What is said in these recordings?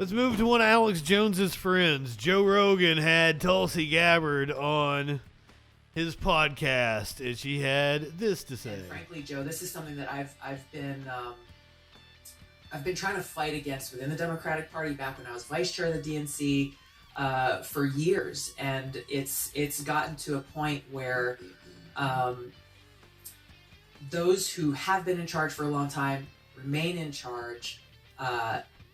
Let's move to one of Alex Jones's friends. Joe Rogan had Tulsi Gabbard on his podcast, and she had this to say. And frankly, Joe, this is something that I've been trying to fight against within the Democratic Party back when I was vice chair of the DNC for years, and it's gotten to a point where those who have been in charge for a long time remain in charge,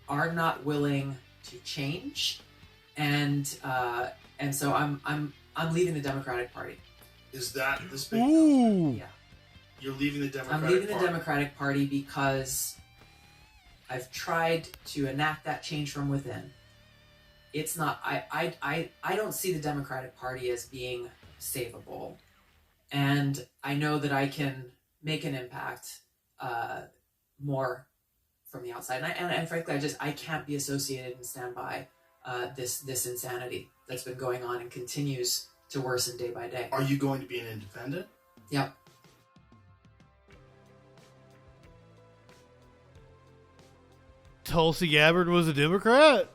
are not willing to change, and so I'm leaving the Democratic Party. Is that this big? Ooh. Yeah. You're leaving the Democratic I'm leaving Party. the Democratic Party because I've tried to enact that change from within. It's not. I don't see the Democratic Party as being savable, and I know that I can make an impact more from the outside. And frankly, I can't be associated and stand by this insanity that's been going on and continues to worsen day by day. Are you going to be an independent? Yep. Tulsi Gabbard was a Democrat?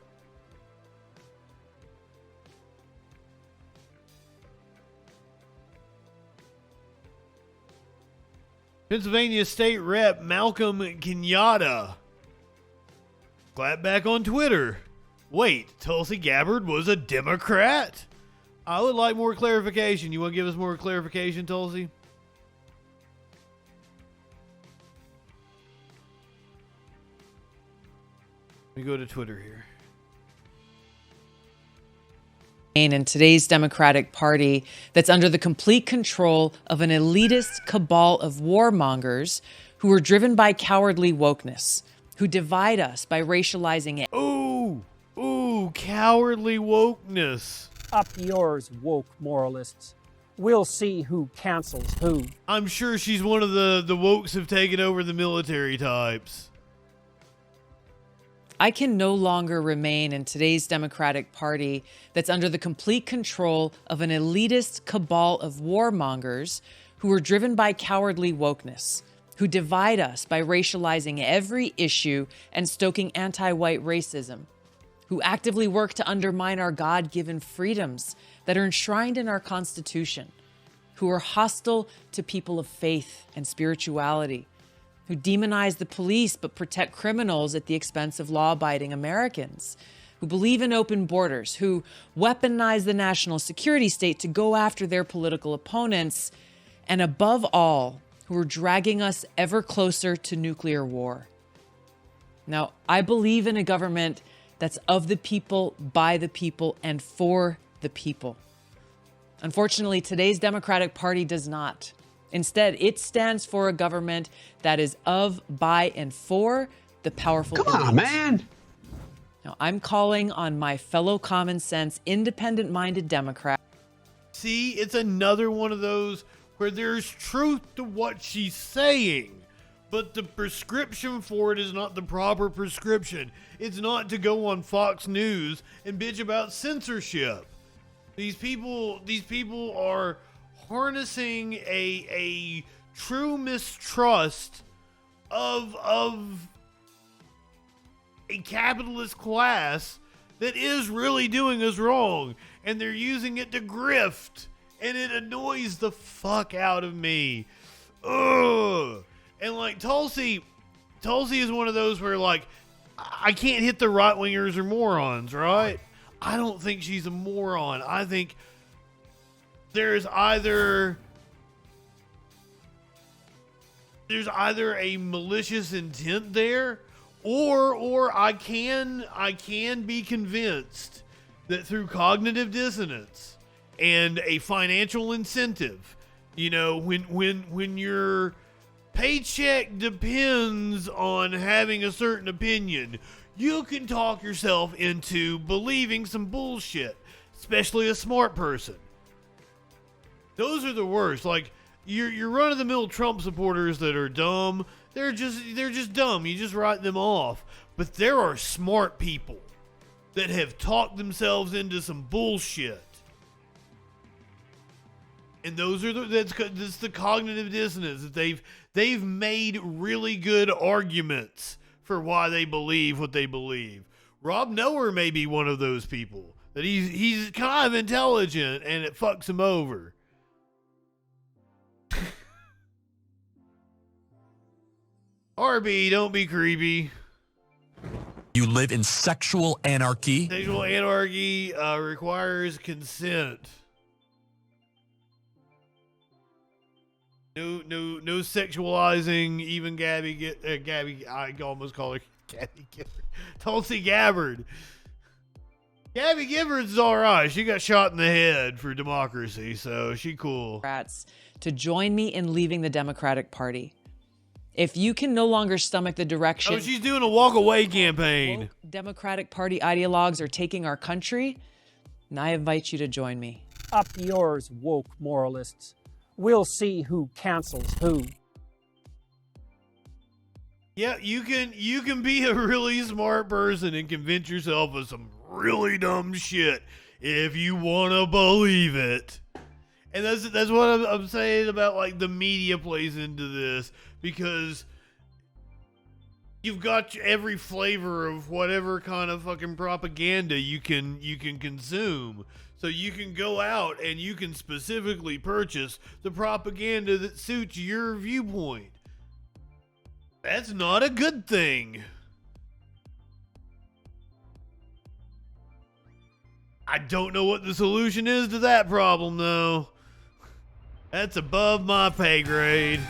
Pennsylvania State Rep Malcolm Kenyatta clapped back on Twitter. Wait, Tulsi Gabbard was a Democrat? I would like more clarification. You want to give us more clarification, Tulsi? Let me go to Twitter here. In today's Democratic Party that's under the complete control of an elitist cabal of warmongers who are driven by cowardly wokeness, who divide us by racializing it. Ooh, cowardly wokeness. Up yours, woke moralists. We'll see who cancels who. I'm sure she's one of the wokes have taken over the military types. I can no longer remain in today's Democratic Party that's under the complete control of an elitist cabal of warmongers who are driven by cowardly wokeness, who divide us by racializing every issue and stoking anti-white racism, who actively work to undermine our God-given freedoms that are enshrined in our Constitution, who are hostile to people of faith and spirituality, who demonize the police but protect criminals at the expense of law-abiding Americans, who believe in open borders, who weaponize the national security state to go after their political opponents, and above all, who are dragging us ever closer to nuclear war. Now, I believe in a government that's of the people, by the people, and for the people. Unfortunately, today's Democratic Party does not. Instead, it stands for a government that is of, by, and for the powerful elite. Come on, man. Now, I'm calling on my fellow common sense, independent-minded Democrats. See, it's another one of those where there's truth to what she's saying, but the prescription for it is not the proper prescription. It's not to go on Fox News and bitch about censorship. These people are harnessing a true mistrust of a capitalist class that is really doing us wrong, and they're using it to grift, and it annoys the fuck out of me. Ugh. And like Tulsi is one of those where like I can't hit the right wingers or morons, right? I don't think she's a moron. I think there's either a malicious intent there, or I can be convinced that through cognitive dissonance and a financial incentive, you know, when your paycheck depends on having a certain opinion, you can talk yourself into believing some bullshit, especially a smart person. Those are the worst. Like your run-of-the-mill Trump supporters that are dumb, they're just dumb. You just write them off. But there are smart people that have talked themselves into some bullshit. And that's the cognitive dissonance that they've made really good arguments for why they believe what they believe. Rob Noer may be one of those people. That he's kind of intelligent and it fucks him over. RB, don't be creepy. You live in sexual anarchy. Sexual anarchy requires consent. No sexualizing. Even Gabby, I almost call her Gabby Gabbard. Tulsi Gabbard. Gabby Gibbard's all right. She got shot in the head for democracy, so she cool. Democrats to join me in leaving the Democratic Party. If you can no longer stomach the direction Oh, she's doing a walk away campaign. woke Democratic Party ideologues are taking our country, and I invite you to join me. Up yours, woke moralists. We'll see who cancels who. Yeah, you can be a really smart person and convince yourself of some really dumb shit if you want to believe it. And that's what I'm saying about like the media plays into this, because you've got every flavor of whatever kind of fucking propaganda you can consume. So you can go out and you can specifically purchase the propaganda that suits your viewpoint. That's not a good thing. I don't know what the solution is to that problem, though. That's above my pay grade.